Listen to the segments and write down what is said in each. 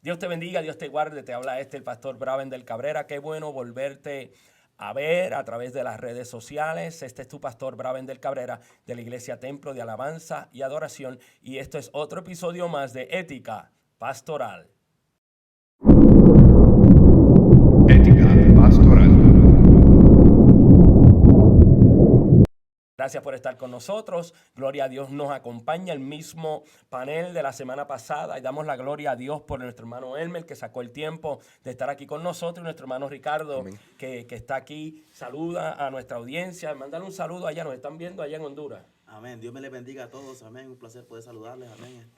Dios te bendiga, Dios te guarde, te habla el pastor Bravendel Cabrera. Qué bueno volverte a ver a través de las redes sociales. Este es tu pastor Bravendel Cabrera de la Iglesia Templo de Alabanza y Adoración. Y esto es otro episodio más de Ética Pastoral. Ética Pastoral. Gracias por estar con nosotros. Gloria a Dios, nos acompaña el mismo panel de la semana pasada y damos la gloria a Dios por nuestro hermano Elmer que sacó el tiempo de estar aquí con nosotros, y nuestro hermano Ricardo que está aquí. Saluda a nuestra audiencia, mándale un saludo allá, nos están viendo allá en Honduras. Amén, Dios me les bendiga a todos, amén, un placer poder saludarles, amén,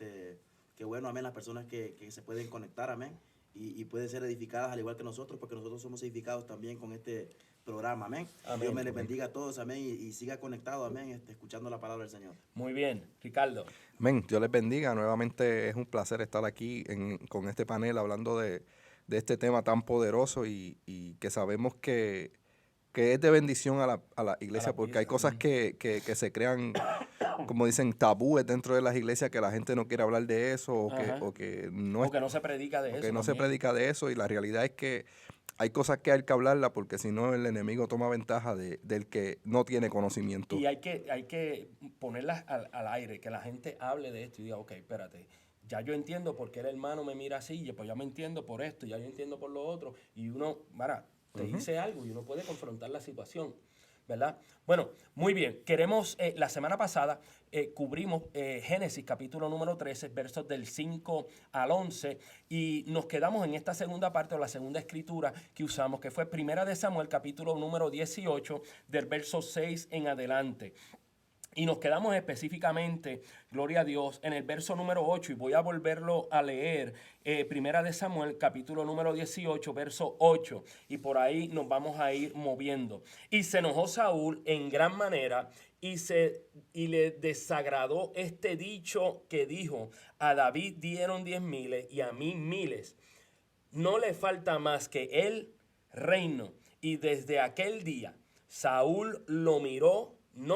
qué bueno, amén, las personas que se pueden conectar, amén, y pueden ser edificadas al igual que nosotros, porque nosotros somos edificados también con este programa, amén. Dios me les bendiga a todos, amén, y siga conectado, amén, escuchando la palabra del Señor. Muy bien, Ricardo. Amén, Dios les bendiga. Nuevamente es un placer estar aquí con este panel hablando de este tema tan poderoso y que sabemos que es de bendición a la iglesia, porque hay cosas que se crean, como dicen, tabúes dentro de las iglesias, que la gente no quiere hablar de eso o que no se predica de eso. Que no se predica de eso, y la realidad es que hay cosas que hay que hablarlas, porque si no el enemigo toma ventaja del que no tiene conocimiento. Y hay que ponerlas al aire, que la gente hable de esto y diga, ok, espérate, ya yo entiendo por qué el hermano me mira así, pues ya me entiendo por esto, ya yo entiendo por lo otro, y uno, te dice algo y uno puede confrontar la situación, ¿verdad? Bueno, muy bien. Queremos, la semana pasada cubrimos Génesis capítulo número 13, versos del 5 al 11, y nos quedamos en esta segunda parte o la segunda escritura que usamos, que fue Primera de Samuel capítulo número 18, del verso 6 en adelante. Y nos quedamos específicamente, gloria a Dios, en el verso número 8, y voy a volverlo a leer, Primera de Samuel, capítulo número 18, verso 8, y por ahí nos vamos a ir moviendo. Y se enojó Saúl en gran manera, y le desagradó este dicho que dijo: a David dieron 10,000 y a mí 1,000. No le falta más que el reino. Y desde aquel día Saúl no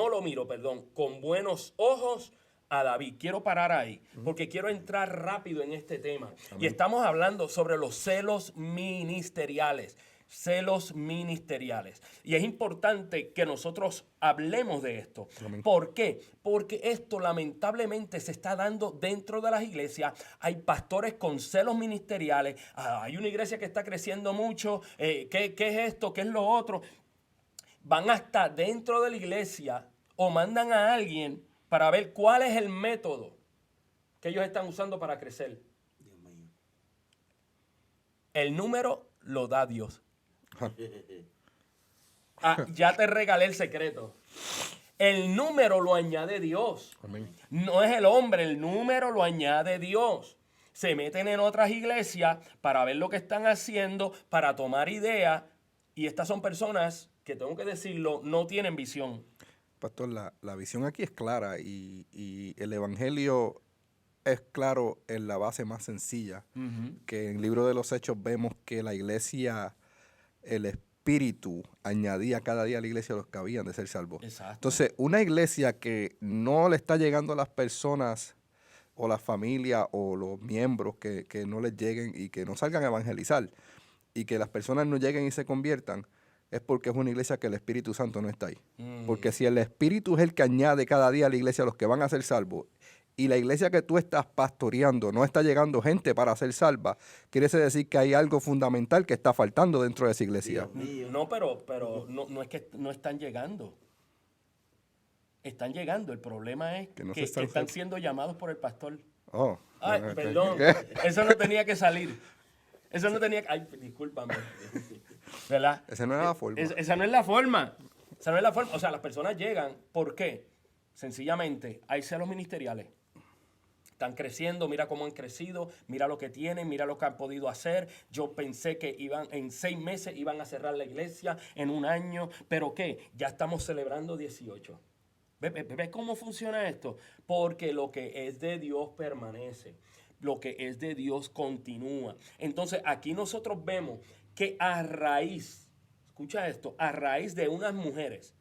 lo miró, con buenos ojos a David. Quiero parar ahí, porque quiero entrar rápido en este tema. Amén. Y estamos hablando sobre los celos ministeriales. Celos ministeriales. Y es importante que nosotros hablemos de esto. Amén. ¿Por qué? Porque esto lamentablemente se está dando dentro de las iglesias. Hay pastores con celos ministeriales. Hay una iglesia que está creciendo mucho. ¿Qué es esto? ¿Qué es lo otro? Van hasta dentro de la iglesia o mandan a alguien para ver cuál es el método que ellos están usando para crecer. Dios mío. El número lo da Dios. Ya te regalé el secreto. El número lo añade Dios. Amén. No es el hombre, el número lo añade Dios. Se meten en otras iglesias para ver lo que están haciendo, para tomar ideas, y estas son personas que, tengo que decirlo, no tienen visión. Pastor, la visión aquí es clara, y el evangelio es claro en la base más sencilla, que en el libro de los Hechos vemos que la iglesia, el Espíritu añadía cada día a la iglesia los que habían de ser salvos. Exacto. Entonces, una iglesia que no le está llegando a las personas o la familia o los miembros que no les lleguen y que no salgan a evangelizar, y que las personas no lleguen y se conviertan, es porque es una iglesia que el Espíritu Santo no está ahí. Porque si el Espíritu es el que añade cada día a la iglesia los que van a ser salvos, y la iglesia que tú estás pastoreando no está llegando gente para ser salva, quiere decir que hay algo fundamental que está faltando dentro de esa iglesia. No, pero no es que no están llegando. Están llegando. El problema es que están siendo llamados por el pastor. Oh. Ay, perdón. Eso no tenía que salir. Eso no tenía que... Ay, discúlpame. ¿Verdad? Esa no es la forma. Esa no es la forma. Esa no es la forma. O sea, las personas llegan. ¿Por qué? Sencillamente, hay celos ministeriales. Están creciendo, mira cómo han crecido, mira lo que tienen, mira lo que han podido hacer. Yo pensé que en 6 meses iban a cerrar la iglesia, en 1 año. ¿Pero qué? Ya estamos celebrando 18. ¿Ves cómo funciona esto? Porque lo que es de Dios permanece. Lo que es de Dios continúa. Entonces, aquí nosotros vemos que a raíz, escucha esto, a raíz de unas mujeres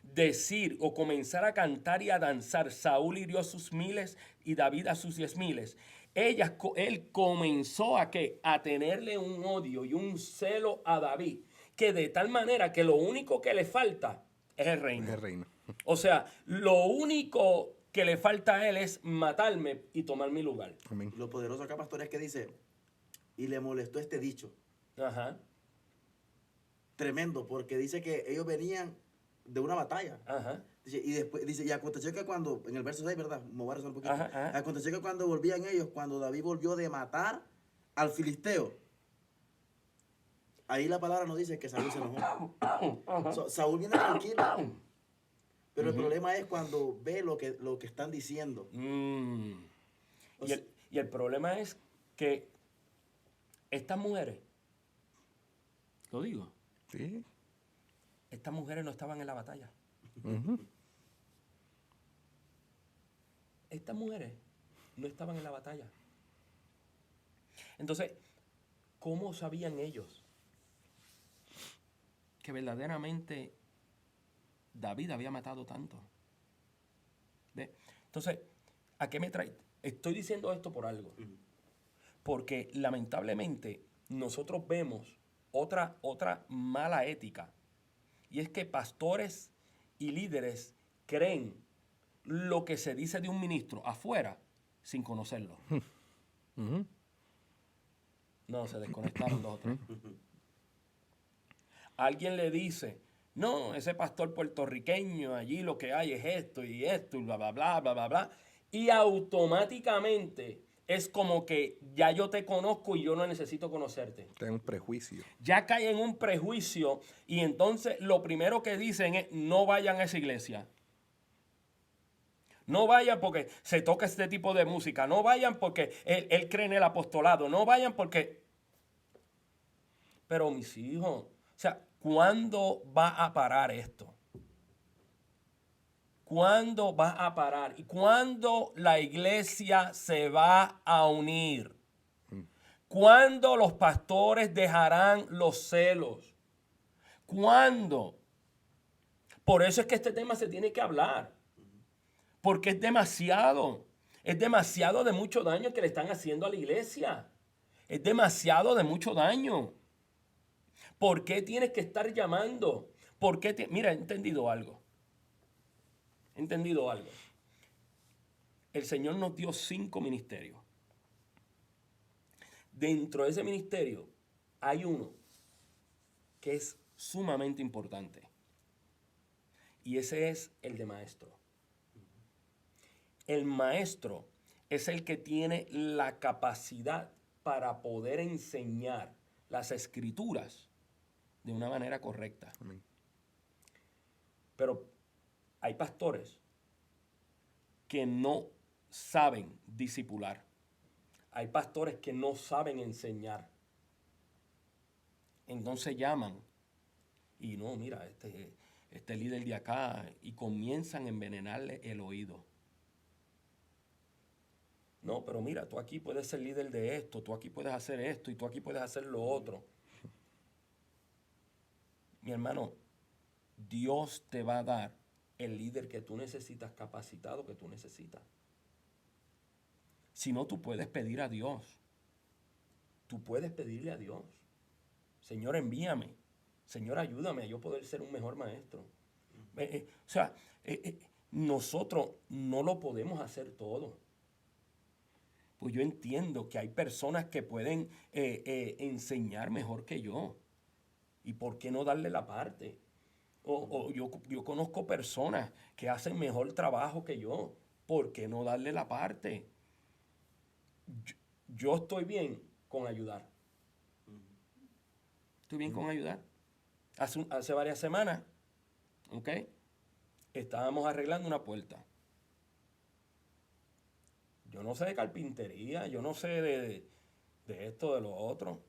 decir o comenzar a cantar y a danzar, Saúl hirió a sus 1,000 y David a sus 10,000, él comenzó a tenerle un odio y un celo a David, que de tal manera que lo único que le falta es el reino. Es el reino. O sea, lo único que le falta a él es matarme y tomar mi lugar. Amén. Lo poderoso acá, pastor, es que dice, y le molestó este dicho. Ajá, Tremendo, porque dice que ellos venían de una batalla. ajá. Dice, y después dice, y aconteció que cuando, en el verso 6, ¿verdad? Me voy a rezar un poquito. Ajá, ajá. Aconteció que cuando volvían ellos, cuando David volvió de matar al filisteo, ahí la palabra nos dice que Saúl se enojó. Saúl viene tranquilo, pero el problema es cuando ve lo que están diciendo. O sea, Y el problema es que estas mujeres, lo digo, Sí. estas mujeres no estaban en la batalla. Ujú. Estas mujeres no estaban en la batalla. Entonces, ¿cómo sabían ellos que verdaderamente David había matado tanto? ¿Ve? Entonces, ¿a qué me trae? Estoy diciendo esto por algo. Porque lamentablemente nosotros vemos otra mala ética. Y es que pastores y líderes creen lo que se dice de un ministro afuera sin conocerlo. Ujú. No, se desconectaron dos o tres. Alguien le dice, no, ese pastor puertorriqueño, allí lo que hay es esto, y bla, bla, bla, bla, bla, bla. Y automáticamente es como que ya yo te conozco y yo no necesito conocerte. Tengo un prejuicio. Ya cae en un prejuicio y entonces lo primero que dicen es, no vayan a esa iglesia. No vayan porque se toca este tipo de música. No vayan porque él cree en el apostolado. No vayan porque... Pero mis hijos, o sea, ¿cuándo va a parar esto? ¿Cuándo va a parar? ¿Y cuándo la iglesia se va a unir? ¿Cuándo los pastores dejarán los celos? ¿Cuándo? Por eso es que este tema se tiene que hablar. Porque es demasiado de mucho daño que le están haciendo a la iglesia. Es demasiado de mucho daño. ¿Por qué tienes que estar llamando? ¿Por qué Mira, he entendido algo. He entendido algo. El Señor nos dio 5 ministerios. Dentro de ese ministerio hay uno que es sumamente importante. Y ese es el de maestro. El maestro es el que tiene la capacidad para poder enseñar las escrituras de una manera correcta. Amén. Pero hay pastores que no saben discipular. Hay pastores que no saben enseñar. Entonces llaman y no, mira, este líder de acá, y comienzan a envenenarle el oído. No, pero mira, tú aquí puedes ser líder de esto, tú aquí puedes hacer esto y tú aquí puedes hacer lo otro. Mi hermano, Dios te va a dar el líder que tú necesitas, capacitado que tú necesitas. Si no, tú puedes pedir a Dios. Tú puedes pedirle a Dios. Señor, envíame. Señor, ayúdame a yo poder ser un mejor maestro. Nosotros no lo podemos hacer todo. Pues yo entiendo que hay personas que pueden enseñar mejor que yo. ¿Y por qué no darle la parte? Yo conozco personas que hacen mejor trabajo que yo. ¿Por qué no darle la parte? Yo estoy bien con ayudar. Estoy bien con ayudar. Hace varias semanas, ¿ok? Estábamos arreglando una puerta. Yo no sé de carpintería, yo no sé de esto, de lo otro.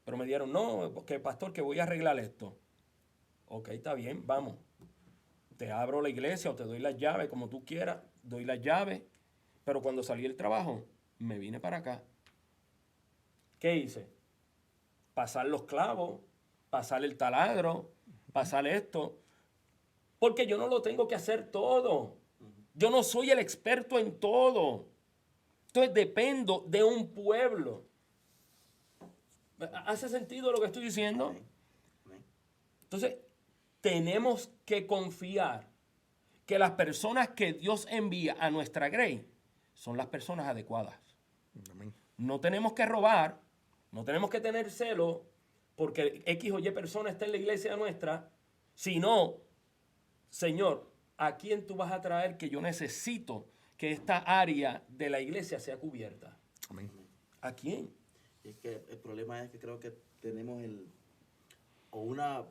Pero me dijeron, no, que pastor, que voy a arreglar esto. Ok, está bien, vamos. Te abro la iglesia o te doy las llaves, como tú quieras, doy las llaves. Pero cuando salí del trabajo, me vine para acá. ¿Qué hice? Pasar los clavos, pasar el taladro, pasar esto. Porque yo no lo tengo que hacer todo. Yo no soy el experto en todo. Entonces dependo de un pueblo. ¿Hace sentido lo que estoy diciendo? Amén. Amén. Entonces, tenemos que confiar que las personas que Dios envía a nuestra grey son las personas adecuadas. Amén. No tenemos que robar, no tenemos que tener celo porque X o Y persona está en la iglesia nuestra, sino, Señor, ¿a quién tú vas a traer que yo necesito que esta área de la iglesia sea cubierta? Amén. ¿A quién? Y es que el problema es que creo que tenemos o una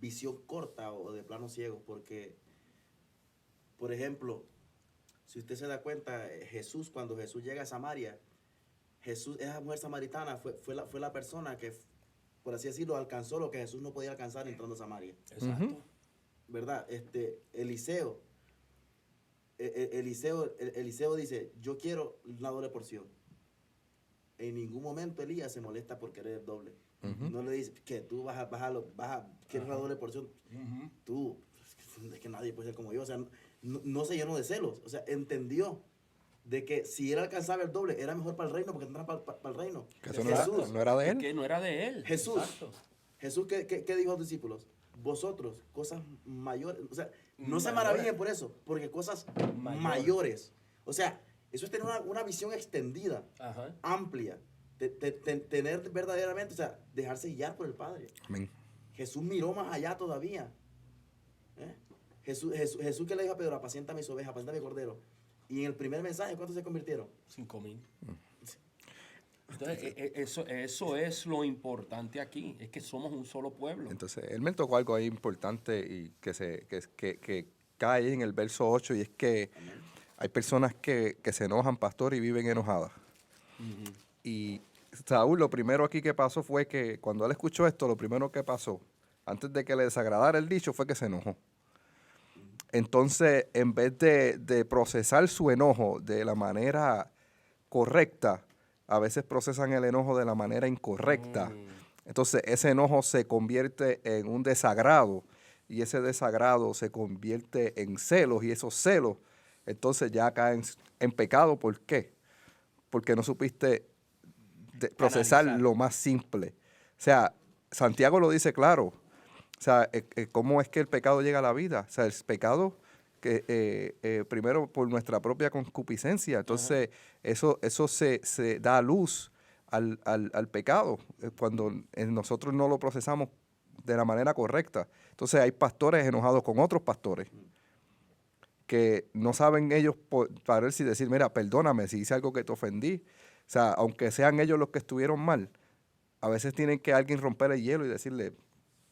visión corta o de plano ciego, porque, por ejemplo, si usted se da cuenta, Jesús, cuando Jesús llega a Samaria, esa mujer samaritana fue la persona que, por así decirlo, alcanzó lo que Jesús no podía alcanzar entrando a Samaria. Exacto. ¿Verdad? Eliseo dice, yo quiero una doble porción. En ningún momento Elías se molesta por querer el doble. No le dice que tú quieres una doble porción. Tú, es que nadie puede ser como yo. O sea, no se llenó de celos. O sea, entendió de que si él alcanzaba el doble, era mejor para el reino, porque entraba para el reino. Que eso Jesús, no era de él. Que no era de él. Jesús, Exacto. Jesús, ¿qué dijo a los discípulos? Vosotros, cosas mayores. O sea, no se Mayores. maravillen por eso, porque cosas mayores. O sea, eso es tener una visión extendida, Ajá. amplia. Tener verdaderamente, o sea, dejarse guiar por el Padre. Amén. Jesús miró más allá todavía. Jesús que le dijo a Pedro, apacienta mis ovejas, apacienta mi cordero. Y en el primer mensaje, ¿cuántos se convirtieron? 5,000. Entonces, eso es lo importante aquí, es que somos un solo pueblo. Entonces, él me tocó algo ahí importante y que cae ahí en el verso 8, y es que hay personas que se enojan, pastor, y viven enojadas. Y Saúl, lo primero aquí que pasó fue que cuando él escuchó esto, lo primero que pasó, antes de que le desagradara el dicho, fue que se enojó. Entonces, en vez de procesar su enojo de la manera correcta, a veces procesan el enojo de la manera incorrecta. Entonces, ese enojo se convierte en un desagrado, y ese desagrado se convierte en celos, y esos celos, entonces ya caen en pecado. ¿Por qué? Porque no supiste procesar Analizar. lo más simple. O sea, Santiago lo dice claro. O sea, ¿cómo es que el pecado llega a la vida? O sea, el pecado que primero por nuestra propia concupiscencia. Entonces, eso se da luz al pecado cuando nosotros no lo procesamos de la manera correcta. Entonces, hay pastores enojados con otros pastores que no saben ellos pararse y decir, mira, perdóname si hice algo que te ofendí. O sea, aunque sean ellos los que estuvieron mal, a veces tienen que alguien romper el hielo y decirle,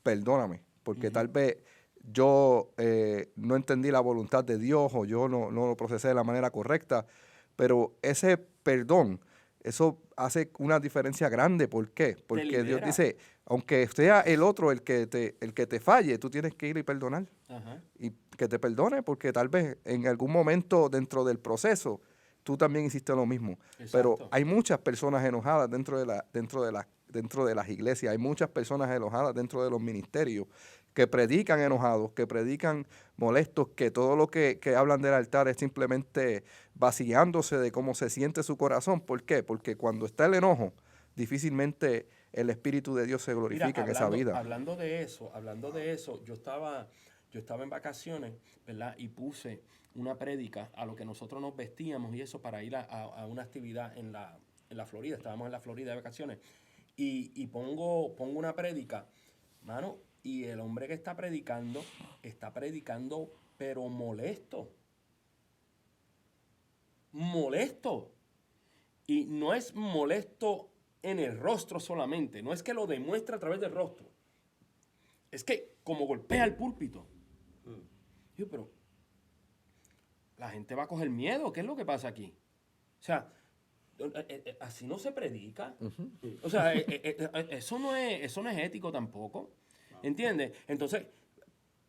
perdóname, porque tal vez yo no entendí la voluntad de Dios, o yo no lo procesé de la manera correcta, pero ese perdón, eso hace una diferencia grande. ¿Por qué? Porque Dios libera. dice, aunque sea el otro el que te falle, tú tienes que ir y perdonar. Ajá. Y que te perdone, porque tal vez en algún momento dentro del proceso tú también hiciste lo mismo. Exacto. Pero hay muchas personas enojadas dentro de las iglesias, hay muchas personas enojadas dentro de los ministerios, que predican enojados, que predican molestos, que todo lo que hablan del altar es simplemente vaciándose de cómo se siente su corazón. ¿Por qué? Porque cuando está el enojo, difícilmente el Espíritu de Dios se glorifica en esa vida. Hablando de eso, yo estaba en vacaciones, ¿verdad? Y puse una prédica a lo que nosotros nos vestíamos y eso para ir a una actividad en la Florida. Estábamos en la Florida de vacaciones. Y pongo una prédica, mano, y el hombre que está predicando pero molesto. Molesto. Y no es molesto en el rostro solamente, no es que lo demuestra a través del rostro. Es que como golpea el púlpito. Yo, pero la gente va a coger miedo, ¿qué es lo que pasa aquí? O sea, así no se predica. O sea, eso no es ético tampoco. ¿Entiendes? Entonces,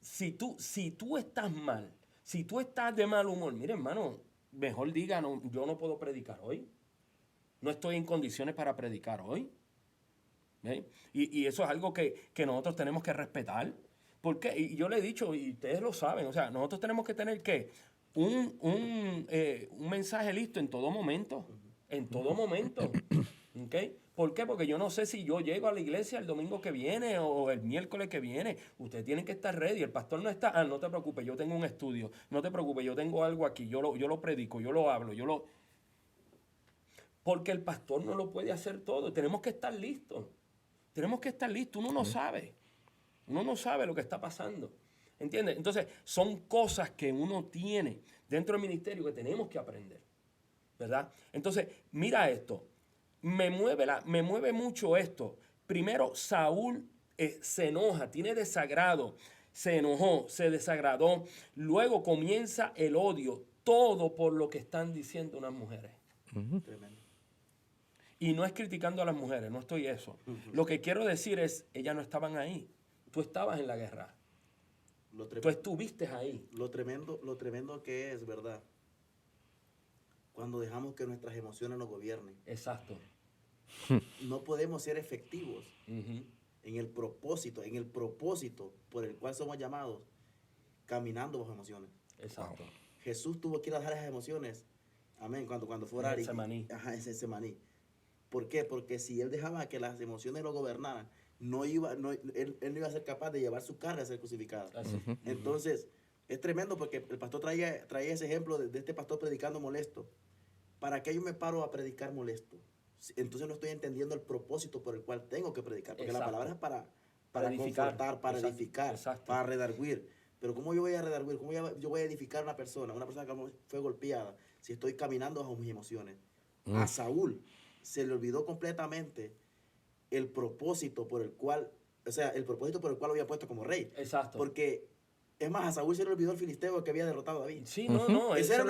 si tú estás mal, si tú estás de mal humor, mire, hermano, mejor diga, no, yo no puedo predicar hoy. No estoy en condiciones para predicar hoy. ¿Ve? Y eso es algo que nosotros tenemos que respetar. Porque, y yo le he dicho, y ustedes lo saben, o sea, nosotros tenemos que tener un mensaje listo en todo momento. en todo momento. ¿Ok? ¿Por qué? Porque yo no sé si yo llego a la iglesia el domingo que viene o el miércoles que viene. Ustedes tienen que estar ready. El pastor no está. No te preocupes, yo tengo un estudio. No te preocupes, yo tengo algo aquí. Yo lo predico, yo lo hablo, Porque el pastor no lo puede hacer todo. Tenemos que estar listos. Tenemos que estar listos. Uno no sabe. Uno no sabe lo que está pasando. ¿Entiendes? Entonces, son cosas que uno tiene dentro del ministerio que tenemos que aprender. ¿Verdad? Entonces, mira esto. Me mueve mucho esto. Primero, Saúl se enoja, tiene desagrado, se enojó, se desagradó. Luego comienza el odio, todo por lo que están diciendo unas mujeres. Tremendo. Y no es criticando a las mujeres, no estoy eso. Lo que quiero decir es, ellas no estaban ahí. Tú estabas en la guerra. Tú estuviste ahí. Lo tremendo que es, ¿verdad? Cuando dejamos que nuestras emociones nos gobiernen. Exacto. No podemos ser efectivos en el propósito por el cual somos llamados, caminando bajo emociones. Exacto. Jesús tuvo que ir a dejar las emociones, amén, cuando fuera En Getsemaní. en Getsemaní. ¿Por qué? Porque si él dejaba que las emociones lo gobernaran, él no iba a ser capaz de llevar su carga a ser crucificada. Entonces, es tremendo porque el pastor traía ese ejemplo de este pastor predicando molesto. ¿Para qué yo me paro a predicar molesto? Entonces no estoy entendiendo el propósito por el cual tengo que predicar. Porque la palabra es para confortar, para edificar, para redarguir. Pero ¿cómo yo voy a redarguir? ¿Cómo yo voy a edificar a una persona que fue golpeada si estoy caminando bajo mis emociones? A Saúl se le olvidó completamente el propósito por el cual lo había puesto como rey. Exacto. Porque, es más, a Saúl se le olvidó el filisteo que había derrotado a David. Sí, no, Eso era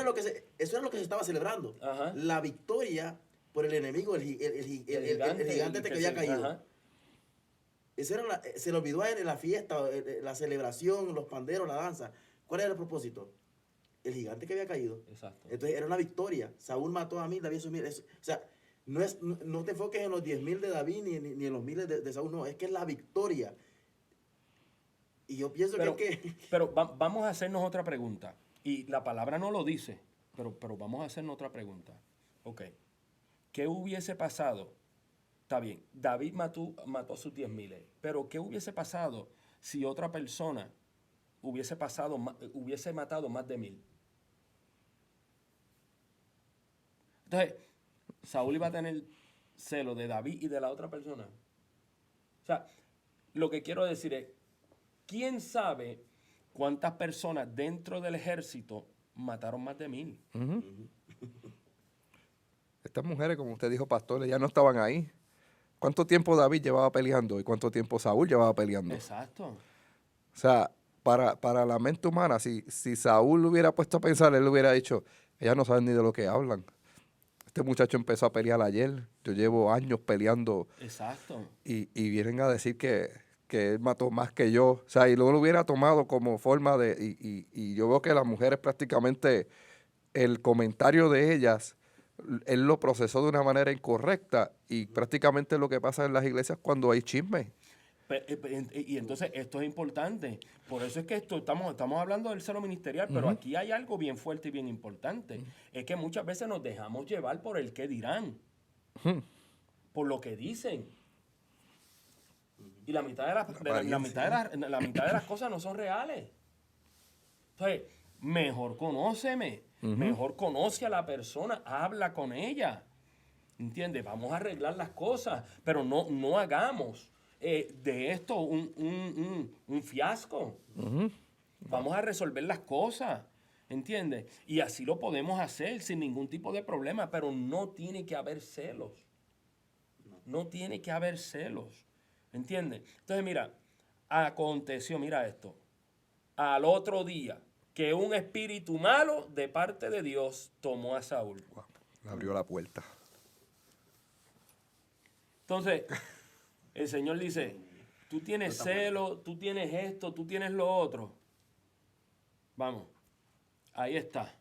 lo que se estaba celebrando. Ajá. La victoria por el enemigo, el gigante que había caído. Ajá. Se le olvidó a él en la fiesta, la celebración, los panderos, la danza. ¿Cuál era el propósito? El gigante que había caído. Exacto. Entonces era una victoria. Saúl mató a 1000, David sus 1000. O sea, no te enfoques en los 10,000 de David ni en los 1000 de Saúl, no, es que es la victoria. Y yo pienso Pero vamos a hacernos otra pregunta. Y la palabra no lo dice, pero vamos a hacernos otra pregunta. Ok. ¿Qué hubiese pasado? Está bien, David mató a sus 10,000, pero ¿qué hubiese pasado si otra persona hubiese matado más de 1000? Entonces, Saúl iba a tener celo de David y de la otra persona. O sea, lo que quiero decir es, ¿quién sabe cuántas personas dentro del ejército mataron más de 1000? Estas mujeres, como usted dijo, pastor, ya no estaban ahí. ¿Cuánto tiempo David llevaba peleando y cuánto tiempo Saúl llevaba peleando? Exacto. O sea, para la mente humana, si Saúl lo hubiera puesto a pensar, él le hubiera dicho, ellas no saben ni de lo que hablan. Este muchacho empezó a pelear ayer. Yo llevo años peleando. Exacto. Y vienen a decir que él mató más que yo. O sea, y luego lo hubiera tomado como forma de... Y yo veo que las mujeres prácticamente, el comentario de ellas, él lo procesó de una manera incorrecta. Y prácticamente lo que pasa en las iglesias cuando hay chisme. Y entonces esto es importante. Por eso es que estamos hablando del celo ministerial, pero aquí hay algo bien fuerte y bien importante. Es que muchas veces nos dejamos llevar por el qué dirán, por lo que dicen. Y la mitad de las cosas no son reales. Entonces, mejor conóceme, mejor conoce a la persona, habla con ella. ¿Entiendes? Vamos a arreglar las cosas, pero no hagamos de esto un fiasco. Vamos a resolver las cosas, ¿entiendes? Y así lo podemos hacer sin ningún tipo de problema, pero no tiene que haber celos. No tiene que haber celos, ¿entiendes? Entonces, mira, aconteció, mira esto, al otro día, que un espíritu malo de parte de Dios tomó a Saúl. Wow, le abrió la puerta. Entonces, el Señor dice, tú tienes celo, tú tienes esto, tú tienes lo otro. Vamos, ahí está.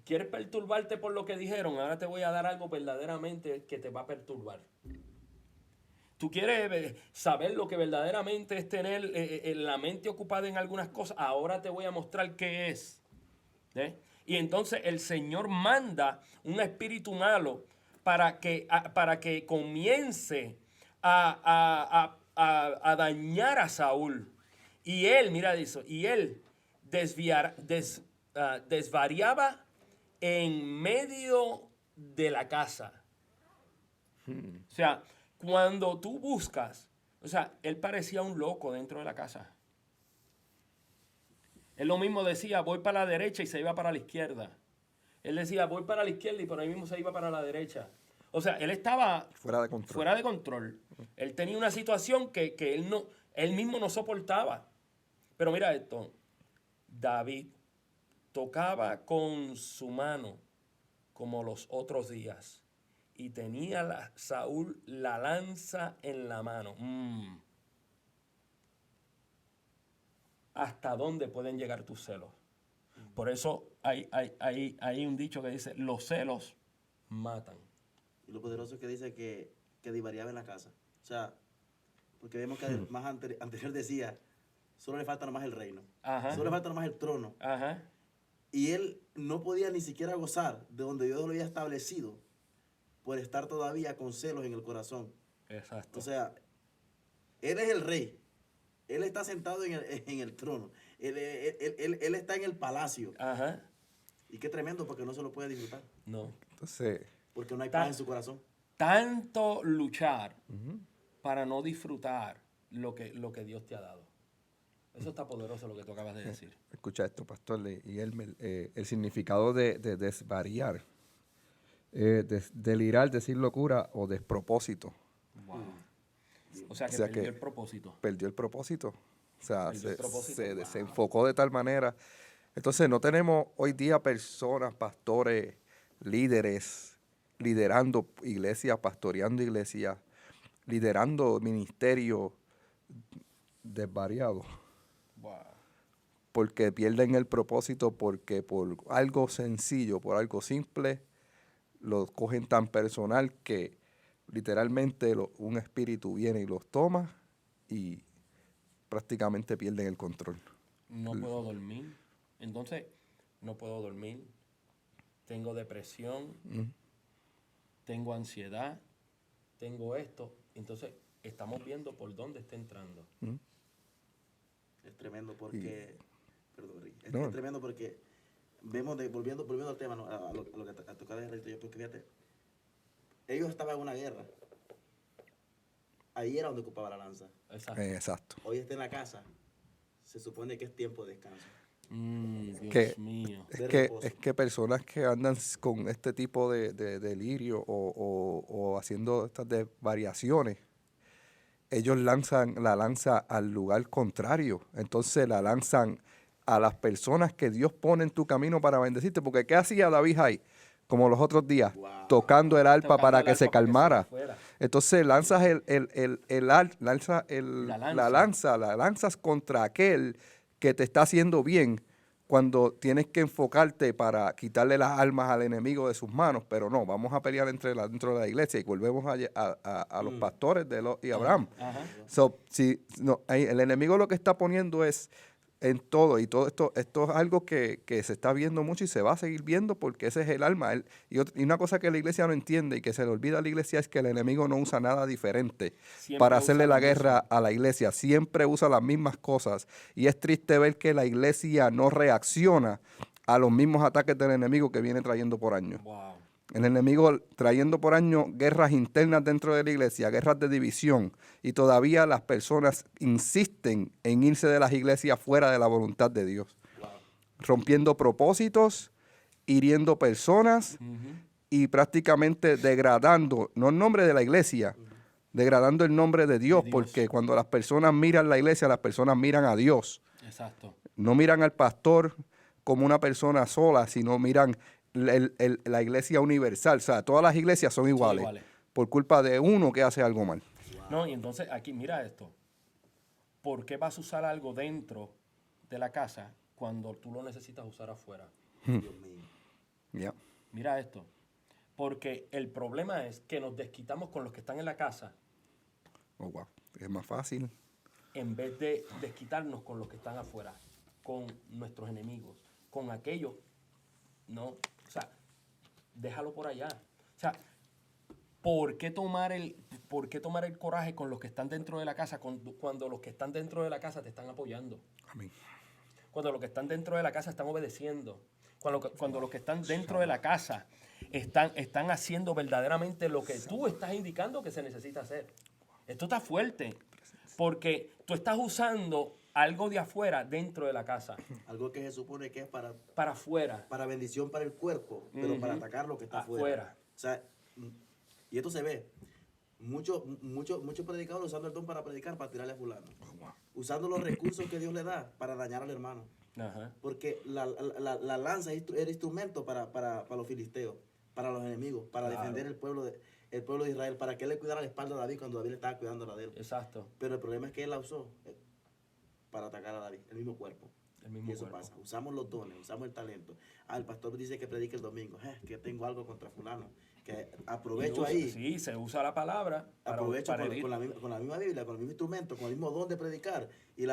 ¿Quieres perturbarte por lo que dijeron? Ahora te voy a dar algo verdaderamente que te va a perturbar. ¿Tú quieres saber lo que verdaderamente es tener la mente ocupada en algunas cosas? Ahora te voy a mostrar qué es. Y entonces el Señor manda un espíritu malo para que comience a dañar a Saúl. Y él, mira eso, y él desvariaba en medio de la casa. O sea, cuando tú buscas, o sea, él parecía un loco dentro de la casa. Él lo mismo decía, voy para la derecha y se iba para la izquierda. Él decía, voy para la izquierda y por ahí mismo se iba para la derecha. O sea, él estaba Fuera de control. fuera de control. Él tenía una situación que él mismo no soportaba. Pero mira esto, David tocaba con su mano como los otros días y tenía Saúl la lanza en la mano. ¿Hasta dónde pueden llegar tus celos? Por eso hay un dicho que dice, los celos matan. Y lo poderoso es que dice que divariaba en la casa. O sea, porque vemos que más anterior decía, solo le falta nomás el reino. Ajá. Solo le falta nomás el trono. Ajá. Y él no podía ni siquiera gozar de donde Dios lo había establecido por estar todavía con celos en el corazón. Exacto. O sea, él es el rey. Él está sentado en el trono. Él está en el palacio. Ajá. Y qué tremendo porque no se lo puede disfrutar. No. Entonces, Porque no hay paz en su corazón. Tanto luchar para no disfrutar lo que Dios te ha dado. Eso está poderoso lo que tú acabas de decir. escucha esto, pastor, y el significado de desvariar, delirar, decir locura o despropósito. Wow. O sea que O sea perdió que el propósito. Perdió el propósito. O sea, Perdió el propósito. se Wow. desenfocó de tal manera. Entonces, no tenemos hoy día personas, pastores, líderes, liderando iglesias, pastoreando iglesias, liderando ministerios desvariados. Wow. Porque pierden el propósito, porque por algo sencillo, por algo simple, lo cogen tan personal que literalmente un espíritu viene y los toma y prácticamente pierden el control. No puedo dormir. Entonces, no puedo dormir. Tengo depresión. Tengo ansiedad. Tengo esto. Entonces, estamos viendo por dónde está entrando. Es tremendo porque... Perdón, Ricky. Es No. tremendo porque vemos, volviendo al tema, ¿no? a lo que a tocar de Rito, porque fíjate, ellos estaban en una guerra. Ahí era donde ocupaba la lanza. Exacto. Exacto. Hoy está en la casa. Se supone que es tiempo de descanso. Dios Que- mío. De reposo. Es que personas que andan con este tipo de delirio o haciendo estas variaciones, ellos lanzan la lanza al lugar contrario. Entonces la lanzan a las personas que Dios pone en tu camino para bendecirte. Porque ¿qué hacía David ahí? Como los otros días, Wow. tocando el arpa Tocando para el que se arpa para que se calmara. fuera. Entonces lanzas la lanzas contra aquel que te está haciendo bien cuando tienes que enfocarte para quitarle las armas al enemigo de sus manos. Pero no, vamos a pelear dentro de la iglesia y volvemos a los pastores de Lot y Abraham. Ajá. So, el enemigo lo que está poniendo es en todo, y todo esto es algo que se está viendo mucho y se va a seguir viendo porque ese es el alma. Y una cosa que la iglesia no entiende y que se le olvida a la iglesia es que el enemigo no usa nada diferente Siempre para usa hacerle lo la guerra mismo. a la iglesia. Siempre usa las mismas cosas y es triste ver que la iglesia no reacciona a los mismos ataques del enemigo que viene trayendo por años. Wow. El enemigo trayendo por años guerras internas dentro de la iglesia, guerras de división, y todavía las personas insisten en irse de las iglesias fuera de la voluntad de Dios, Wow. rompiendo propósitos, hiriendo personas y prácticamente degradando, no el nombre de la iglesia, degradando el nombre de Dios, De Dios. porque cuando las personas miran la iglesia, las personas miran a Dios. Exacto. No miran al pastor como una persona sola, sino miran la iglesia universal. O sea, todas las iglesias son iguales, iguales. por culpa de uno que hace algo mal. No, y entonces aquí, mira esto. ¿Por qué vas a usar algo dentro de la casa cuando tú lo necesitas usar afuera? Dios mío. Ya. Mira esto. Porque el problema es que nos desquitamos con los que están en la casa Oh, wow. Es más fácil. en vez de desquitarnos con los que están afuera, con nuestros enemigos, con aquellos no, o sea, déjalo por allá. O sea, ¿por qué tomar el coraje con los que están dentro de la casa cuando los que están dentro de la casa te están apoyando? Amén. Cuando los que están dentro de la casa están obedeciendo. Cuando los que están dentro de la casa están haciendo verdaderamente lo que tú estás indicando que se necesita hacer. Esto está fuerte, porque tú estás usando algo de afuera dentro de la casa, Algo que se supone que es para afuera. para bendición para el cuerpo, pero para atacar lo que está afuera. Afuera. O sea, y esto se ve. Muchos predicadores usando el don para predicar, para tirarle a fulano. Usando los recursos que Dios le da para dañar al hermano. Ajá. Porque la lanza era instrumento para los filisteos, para los enemigos, para Claro. defender el pueblo de Israel, para que él le cuidara la espalda a David cuando David le estaba cuidando la de él. Exacto. Pero el problema es que él la usó para atacar a David, el mismo cuerpo. El mismo Y eso cuerpo. pasa. Usamos los dones, usamos el talento. El pastor dice que predique el domingo. Que tengo algo contra fulano. Que aprovecho ahí. Sí, se usa la palabra Aprovecho para con herir. con la misma Biblia, con el mismo instrumento, con el mismo don de predicar. Y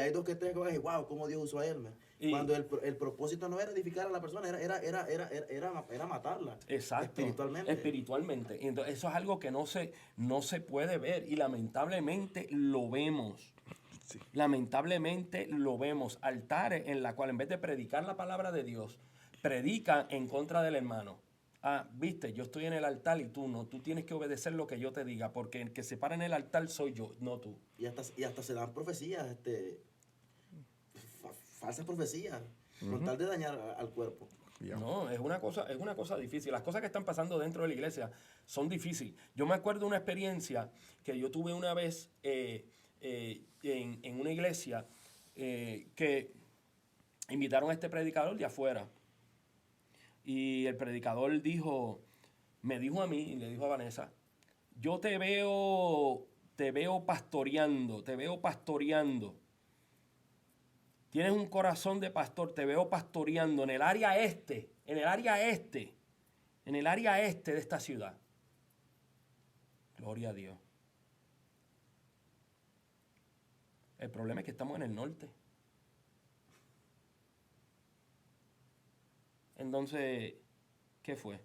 hay dos que tres que van a decir, wow, cómo Dios usó a él. Cuando el propósito no era edificar a la persona, era matarla. Exacto. Espiritualmente. Espiritualmente. Y entonces, eso es algo que no se puede ver y lamentablemente lo vemos. Sí. Lamentablemente lo vemos. Altares en la cual en vez de predicar la palabra de Dios, predican en contra del hermano. Ah, viste, yo estoy en el altar y tú no. Tú tienes que obedecer lo que yo te diga, porque el que se para en el altar soy yo, no tú. Y hasta se dan profecías, falsas profecías, con tal de dañar al cuerpo. Ya. No, es una cosa difícil. Las cosas que están pasando dentro de la iglesia son difíciles. Yo me acuerdo de una experiencia que yo tuve una vez en una iglesia que invitaron a este predicador de afuera. Y el predicador me dijo a mí y le dijo a Vanessa, yo te veo pastoreando. Tienes un corazón de pastor, te veo pastoreando en el área este de esta ciudad. Gloria a Dios. El problema es que estamos en el norte. Entonces, ¿qué fue?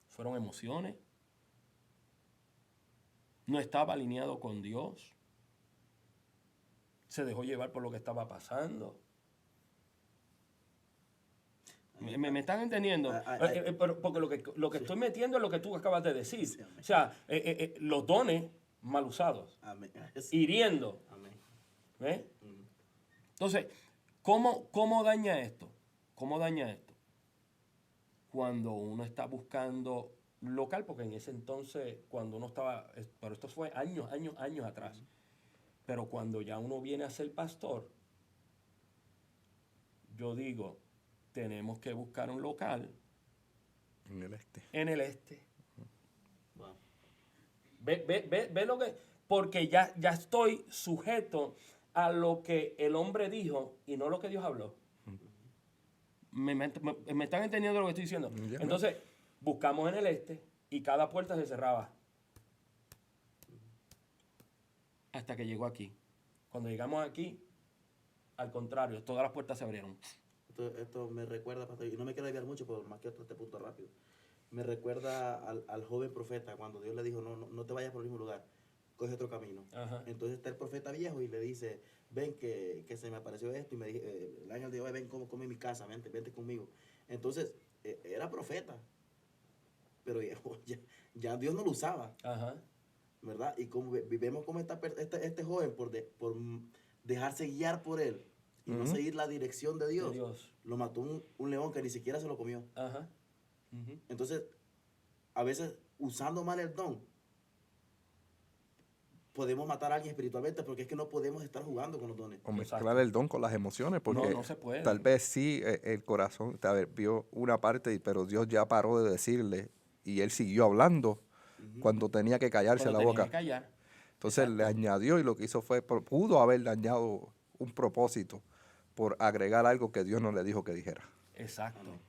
Fueron emociones. No estaba alineado con Dios. Se dejó llevar por lo que estaba pasando. ¿Me están entendiendo? Porque lo que estoy metiendo es lo que tú acabas de decir. Sí, amén. O sea, los dones mal usados, Amén. hiriendo. Amén. ¿Ves? Mm. Entonces, ¿cómo daña esto? ¿Cómo daña esto? Cuando uno está buscando local, porque en ese entonces, cuando uno estaba, pero esto fue años atrás, pero cuando ya uno viene a ser pastor, yo digo, tenemos que buscar un local En el este. en el este. Wow. Ve lo que, porque ya estoy sujeto a lo que el hombre dijo y no lo que Dios habló. ¿Me están entendiendo lo que estoy diciendo? Ya. Entonces, buscamos en el este y cada puerta se cerraba. Hasta que llegó aquí. Cuando llegamos aquí, al contrario, todas las puertas se abrieron. Esto me recuerda, pastor, y no me quiero desviar mucho, pero más que otro este punto rápido. Me recuerda al joven profeta cuando Dios le dijo, no te vayas por el mismo lugar, coge otro camino. Ajá. Entonces está el profeta viejo y le dice, ven que se me apareció esto y me dije, el ángel de Jehová, ven, come en mi casa, vente conmigo. Entonces, era profeta, pero ya Dios no lo usaba, Ajá. ¿verdad? Y como vemos como este joven por dejarse guiar por él y no seguir la dirección de Dios, Dios. lo mató un león que ni siquiera se lo comió. Ajá. Ujú. Entonces, a veces usando mal el don, podemos matar a alguien espiritualmente porque es que no podemos estar jugando con los dones. O mezclar Exacto. el don con las emociones, porque No se puede. tal vez sí el corazón vio una parte, pero Dios ya paró de decirle y él siguió hablando cuando tenía que callarse Cuando la tenía boca. que callar. Entonces le añadió y lo que hizo fue, pudo haber dañado un propósito por agregar algo que Dios no le dijo que dijera. Exacto. Amén.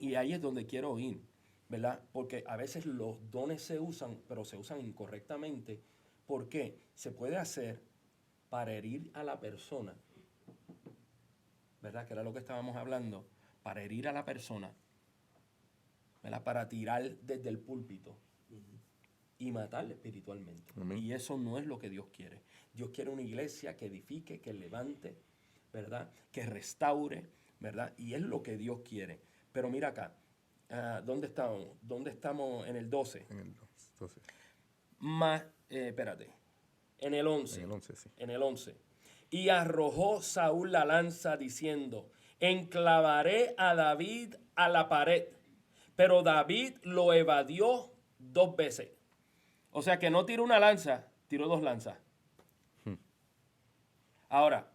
Y ahí es donde quiero ir, ¿verdad? Porque a veces los dones se usan, pero se usan incorrectamente. ¿Por qué? Se puede hacer para herir a la persona ¿verdad? Que era lo que estábamos hablando, para herir a la persona, ¿verdad? Para tirar desde el púlpito y matarle espiritualmente. Amén. Y eso no es lo que Dios quiere. Dios quiere una iglesia que edifique, que levante, ¿verdad? Que restaure, ¿verdad? Y es lo que Dios quiere. Pero mira acá, ¿dónde estamos? ¿Dónde estamos en el 12? En el 12. Más, espérate, en el 11. En el 11, sí. En el 11. Y arrojó Saúl la lanza diciendo, enclavaré a David a la pared. Pero David lo evadió 2 veces. O sea que no tiró una lanza, tiró 2 lanzas. Ahora,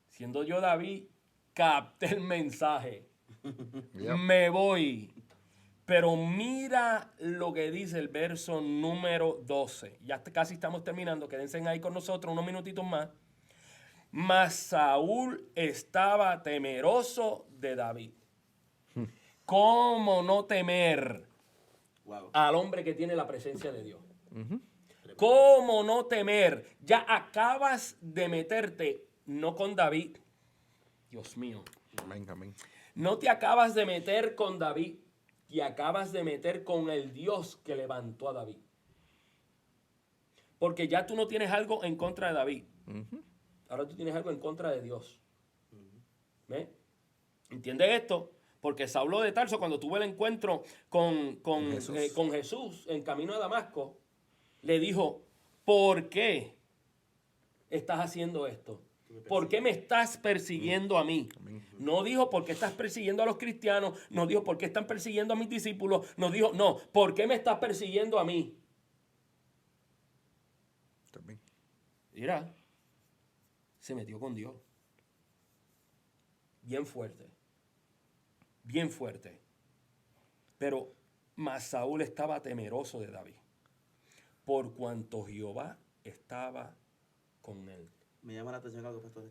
siendo yo David, capté el mensaje. Yep. Me voy. Pero mira lo que dice el verso número 12. Ya casi estamos terminando. Quédense ahí con nosotros unos minutitos más. Mas Saúl estaba temeroso de David. ¿Cómo no temer Wow. al hombre que tiene la presencia de Dios? ¿Cómo no temer? Ya acabas de meterte, no con David. Dios mío. Amén, amén. No te acabas de meter con David. Te acabas de meter con el Dios que levantó a David. Porque ya tú no tienes algo en contra de David. Ahora tú tienes algo en contra de Dios. ¿Ves? ¿Entiendes esto? Porque Saulo de Tarso, cuando tuvo el encuentro con Jesús en camino a Damasco, le dijo, ¿por qué estás haciendo esto? ¿Por qué me estás persiguiendo a mí? No dijo por qué estás persiguiendo a los cristianos, no dijo por qué están persiguiendo a mis discípulos, no dijo, no, ¿por qué me estás persiguiendo a mí? También. Mira, se metió con Dios. Bien fuerte. Bien fuerte. Pero mas Saúl estaba temeroso de David, por cuanto Jehová estaba con él. Me llama la atención algo, pastor.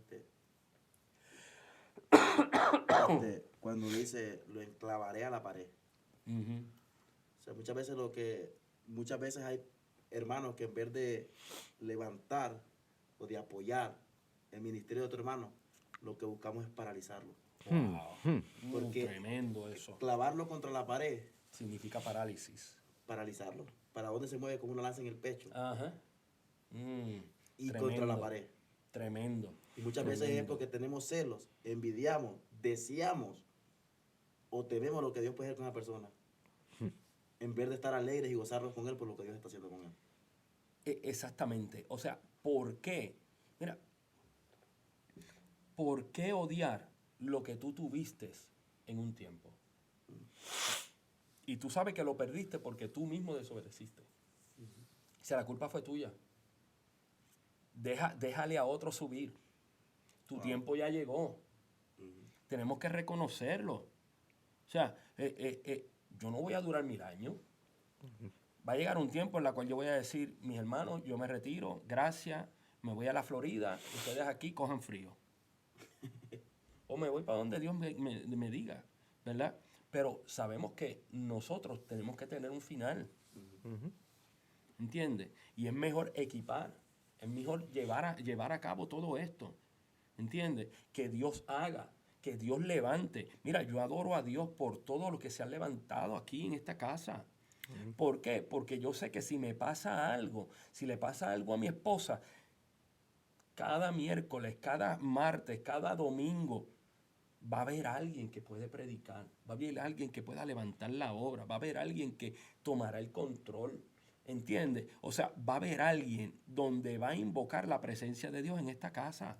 Cuando dice, lo enclavaré a la pared. O sea, muchas veces hay hermanos que en vez de levantar o de apoyar el ministerio de otro hermano, lo que buscamos es paralizarlo. Wow. Porque Tremendo eso. clavarlo contra la pared, Significa parálisis. paralizarlo. ¿Para dónde se mueve como una lanza en el pecho? Ajá. Y Tremendo. contra la pared. Tremendo. Y muchas veces es porque tenemos celos, envidiamos, deseamos o tememos lo que Dios puede hacer con una persona. En vez de estar alegres y gozarnos con Él por lo que Dios está haciendo con Él. Exactamente. O sea, ¿por qué? Mira, ¿por qué odiar lo que tú tuviste en un tiempo? Y tú sabes que lo perdiste porque tú mismo desobedeciste. O sea, la culpa fue tuya. Déjale a otro subir. Tu tiempo ya llegó. Tenemos que reconocerlo. O sea, yo no voy a durar 1000 años. Va a llegar un tiempo en el cual yo voy a decir, mis hermanos, yo me retiro, gracias, me voy a la Florida, ustedes aquí cojan frío. O me voy para donde Dios me diga, ¿verdad? Pero sabemos que nosotros tenemos que tener un final. ¿Entiendes? Y es mejor equipar, es mejor llevar a cabo todo esto. ¿Entiendes? Que Dios haga, que Dios levante. Mira, yo adoro a Dios por todo lo que se ha levantado aquí en esta casa. ¿Por qué? Porque yo sé que si me pasa algo, si le pasa algo a mi esposa, cada miércoles, cada martes, cada domingo, va a haber alguien que puede predicar, va a haber alguien que pueda levantar la obra, va a haber alguien que tomará el control, ¿entiendes? O sea, va a haber alguien donde va a invocar la presencia de Dios en esta casa.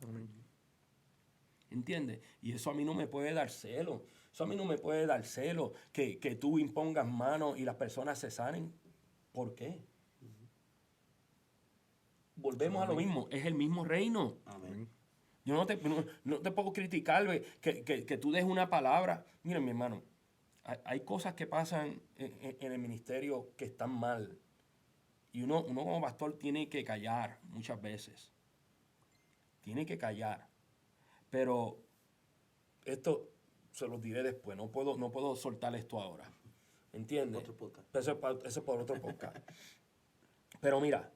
¿Entiendes? Y eso a mí no me puede dar celo. Eso a mí no me puede dar celo que tú impongas manos y las personas se sanen. ¿Por qué? Volvemos a lo mismo. Es el mismo reino. Amén. Yo no te puedo criticar que tú dejes una palabra. Miren, mi hermano, hay cosas que pasan en el ministerio que están mal. Y uno como pastor tiene que callar muchas veces. Tiene que callar. Pero esto se los diré después. No puedo soltar esto ahora. ¿Entiendes? Otro podcast. Eso es por otro podcast. Pero mira,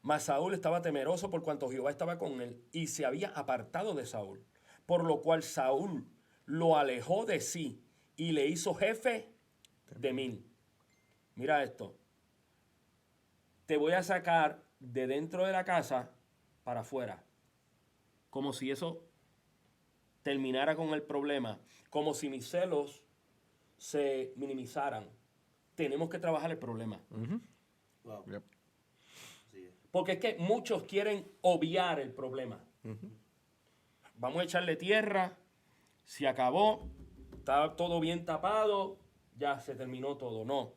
Mas Saúl estaba temeroso por cuanto Jehová estaba con él y se había apartado de Saúl. Por lo cual Saúl lo alejó de sí y le hizo jefe de 1000. Mira esto. Te voy a sacar de dentro de la casa para afuera. Como si eso terminara con el problema. Como si mis celos se minimizaran. Tenemos que trabajar el problema. Wow. Yep. Así es. Porque es que muchos quieren obviar el problema. Vamos a echarle tierra, se acabó, está todo bien tapado, ya se terminó todo. No,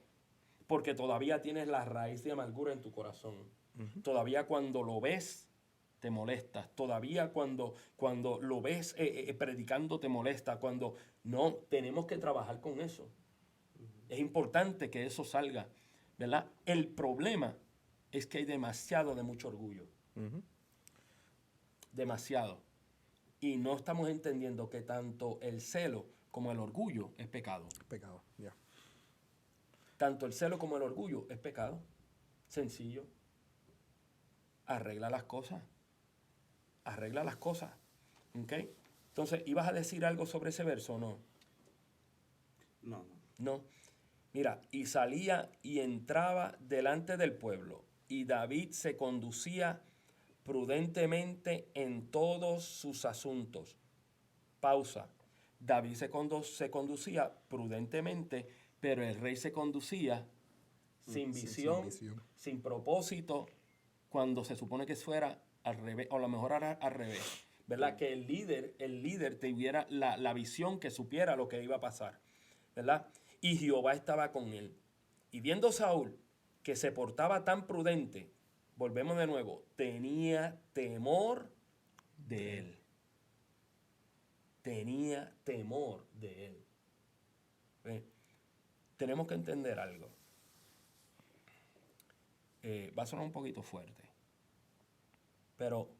porque todavía tienes la raíz de amargura en tu corazón. Todavía cuando lo ves, te molestas. Todavía cuando lo ves predicando, te molesta. Cuando no, tenemos que trabajar con eso. Es importante que eso salga, ¿verdad? El problema es que hay demasiado de mucho orgullo. Demasiado. Y no estamos entendiendo que tanto el celo como el orgullo es pecado. Pecado, ya. Tanto el celo como el orgullo es pecado. Sencillo. Arregla las cosas. Arregla las cosas. ¿Ok? Entonces, ¿ibas a decir algo sobre ese verso o no? No. No. Mira, y salía y entraba delante del pueblo, y David se conducía prudentemente en todos sus asuntos. Pausa. David se conducía prudentemente, pero el rey se conducía sin visión, sin propósito, cuando se supone que fuera al revés, o a lo mejor al revés. ¿Verdad? Que el líder tuviera la visión, que supiera lo que iba a pasar. ¿Verdad? Y Jehová estaba con él. Y viendo Saúl que se portaba tan prudente, volvemos de nuevo, tenía temor de él. Tenía temor de él. ¿Ve? Tenemos que entender algo. Va a sonar un poquito fuerte, pero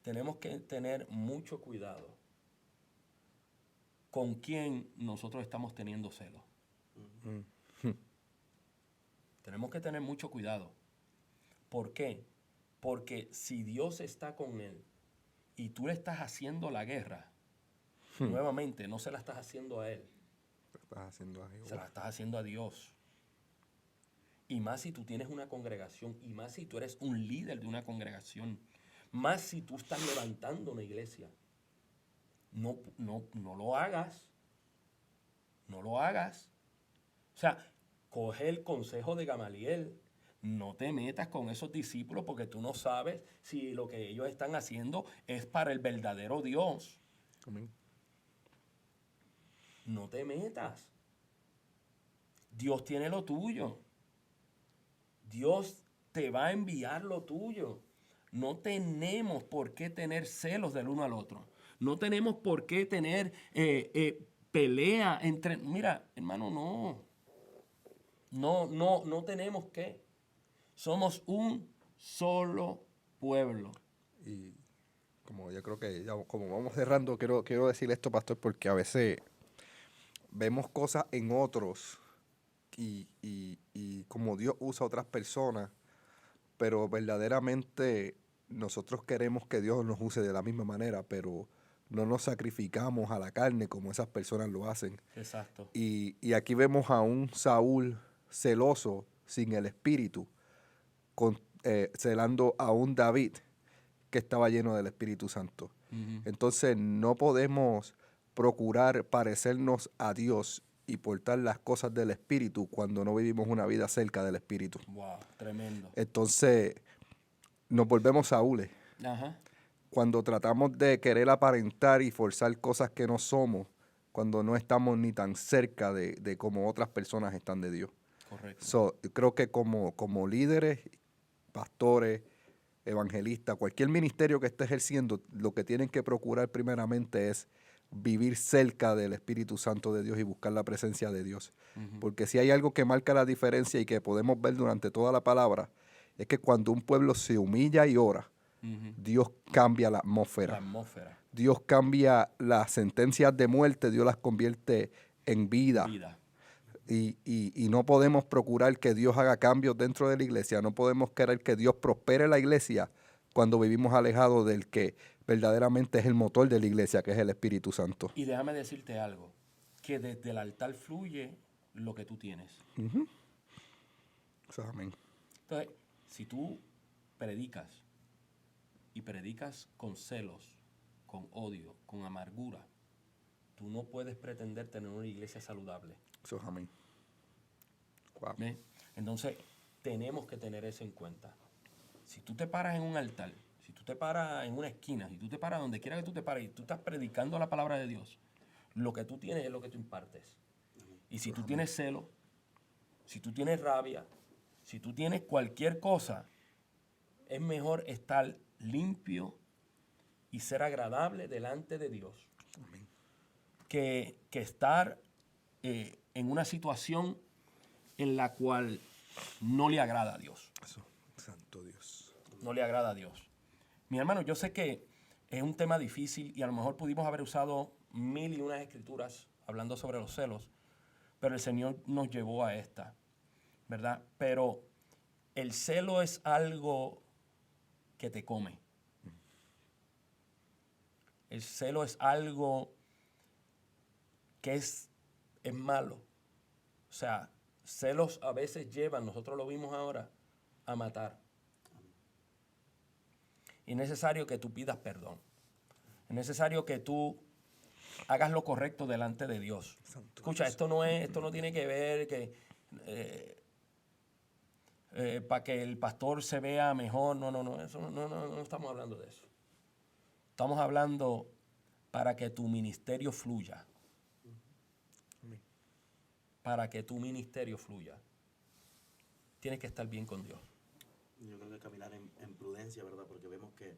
tenemos que tener mucho cuidado con quién nosotros estamos teniendo celos. Tenemos que tener mucho cuidado. ¿Por qué? Porque si Dios está con él y tú le estás haciendo la guerra, nuevamente no se la estás haciendo a él, Estás haciendo a Jehová. se la estás haciendo a Dios. Y más si tú tienes una congregación, y más si tú eres un líder de una congregación, más si tú estás levantando una iglesia. No lo hagas. No lo hagas. O sea, coge el consejo de Gamaliel. No te metas con esos discípulos porque tú no sabes si lo que ellos están haciendo es para el verdadero Dios. Amén. No te metas. Dios tiene lo tuyo. Dios te va a enviar lo tuyo. No tenemos por qué tener celos del uno al otro. No tenemos por qué tener pelea entre... Mira, hermano, no. No tenemos que. Somos un solo pueblo. Y como yo creo que ya como vamos cerrando, quiero decir esto, pastor, porque a veces vemos cosas en otros y como Dios usa a otras personas, pero verdaderamente nosotros queremos que Dios nos use de la misma manera, pero no nos sacrificamos a la carne como esas personas lo hacen. Exacto. Y aquí vemos a un Saúl celoso, sin el espíritu, celando a un David que estaba lleno del Espíritu Santo. Entonces no podemos procurar parecernos a Dios y portar las cosas del Espíritu cuando no vivimos una vida cerca del Espíritu. Wow, tremendo. Entonces nos volvemos Saúles. Ajá. Cuando tratamos de querer aparentar y forzar cosas que no somos, cuando no estamos ni tan cerca de como otras personas están de Dios. Correcto. Yo creo que como líderes, pastores, evangelistas, cualquier ministerio que esté ejerciendo, lo que tienen que procurar primeramente es vivir cerca del Espíritu Santo de Dios y buscar la presencia de Dios. Porque si hay algo que marca la diferencia y que podemos ver durante toda la palabra, es que cuando un pueblo se humilla y ora, Dios cambia la atmósfera. La atmósfera. Dios cambia las sentencias de muerte, Dios las convierte en vida. y no podemos procurar que Dios haga cambios dentro de la iglesia, no podemos querer que Dios prospere la iglesia cuando vivimos alejados del que verdaderamente es el motor de la iglesia, que es el Espíritu Santo. Y déjame decirte algo, que desde el altar fluye lo que tú tienes. Eso es amén. Entonces, si tú predicas y predicas con celos, con odio, con amargura, tú no puedes pretender tener una iglesia saludable. Eso es amén. Wow. ¿Ves? Entonces, tenemos que tener eso en cuenta. Si tú te paras en un altar, si tú te paras en una esquina, si tú te paras donde quiera que tú te pares y tú estás predicando la palabra de Dios, lo que tú tienes es lo que tú impartes. Y si tú tienes celo, si tú tienes rabia, si tú tienes cualquier cosa, es mejor estar limpio y ser agradable delante de Dios que estar en una situación en la cual no le agrada a Dios. Eso, santo Dios. No le agrada a Dios. Mi hermano, yo sé que es un tema difícil y a lo mejor pudimos haber usado 1001 escrituras hablando sobre los celos, pero el Señor nos llevó a esta, ¿verdad? Pero el celo es algo que te come. El celo es algo que es malo. O sea, celos a veces llevan, nosotros lo vimos ahora, a matar. Y es necesario que tú pidas perdón. Es necesario que tú hagas lo correcto delante de Dios. Escucha, esto no tiene que ver que para que el pastor se vea mejor. No, eso no estamos hablando de eso. Estamos hablando para que tu ministerio fluya. Para que tu ministerio fluya. Tienes que estar bien con Dios. Yo creo que caminar en prudencia, ¿verdad? Porque vemos que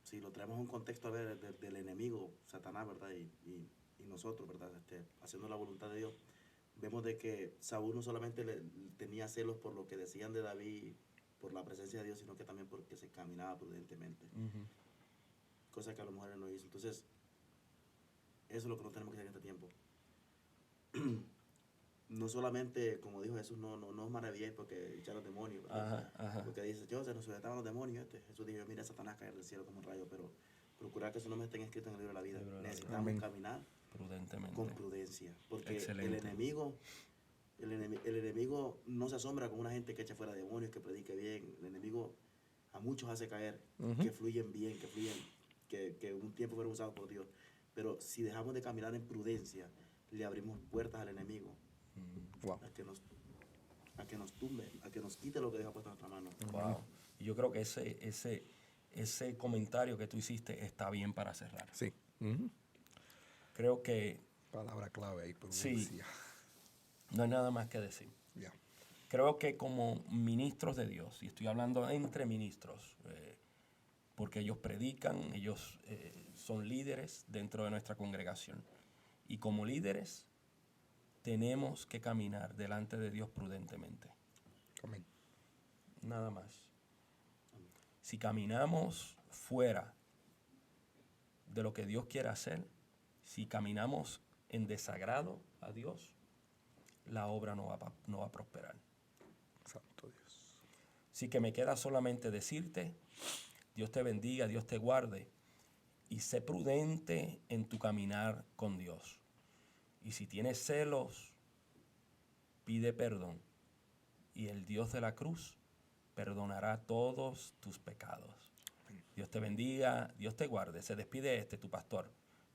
si lo traemos a un contexto a ver del enemigo, Satanás, ¿verdad? Y nosotros, ¿verdad? Haciendo la voluntad de Dios, vemos de que Saúl no solamente tenía celos por lo que decían de David, por la presencia de Dios, sino que también porque se caminaba prudentemente. Cosa que a lo mejor él no hizo. Entonces, eso es lo que no tenemos que hacer en este tiempo. No solamente, como dijo Jesús, no os maravilléis porque echar los demonios, ¿verdad? Porque dice, yo se nos sujetaban los demonios. Jesús dijo, mira a Satanás caer del cielo como un rayo, pero procurar que eso no me esté escrito en el libro de la vida. Necesitamos caminar prudentemente, con prudencia, porque excelente. el enemigo no se asombra con una gente que echa fuera demonios, que predique bien. El enemigo a muchos hace caer, que fluyen bien, que un tiempo fueron usados por Dios. Pero si dejamos de caminar en prudencia, le abrimos puertas al enemigo. Wow. A que nos tumbe, a que nos quite lo que deja puesto en nuestra mano. Wow. Y yo creo que ese comentario que tú hiciste está bien para cerrar. Sí. Creo que Palabra clave ahí, prudencia. no hay nada más que decir. Yeah. Creo que como ministros de Dios, y estoy hablando entre ministros, porque ellos predican, ellos son líderes dentro de nuestra congregación. Y como líderes, tenemos que caminar delante de Dios prudentemente. Amén. Nada más. Si caminamos fuera de lo que Dios quiere hacer, si caminamos en desagrado a Dios, la obra no va a prosperar. Santo Dios. Así que me queda solamente decirte, Dios te bendiga, Dios te guarde, y sé prudente en tu caminar con Dios. Y si tienes celos, pide perdón. Y el Dios de la cruz perdonará todos tus pecados. Dios te bendiga, Dios te guarde. Se despide tu pastor,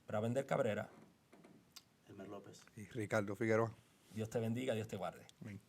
Bravender Cabrera. Elmer López. Y Ricardo Figueroa. Dios te bendiga, Dios te guarde. Amén.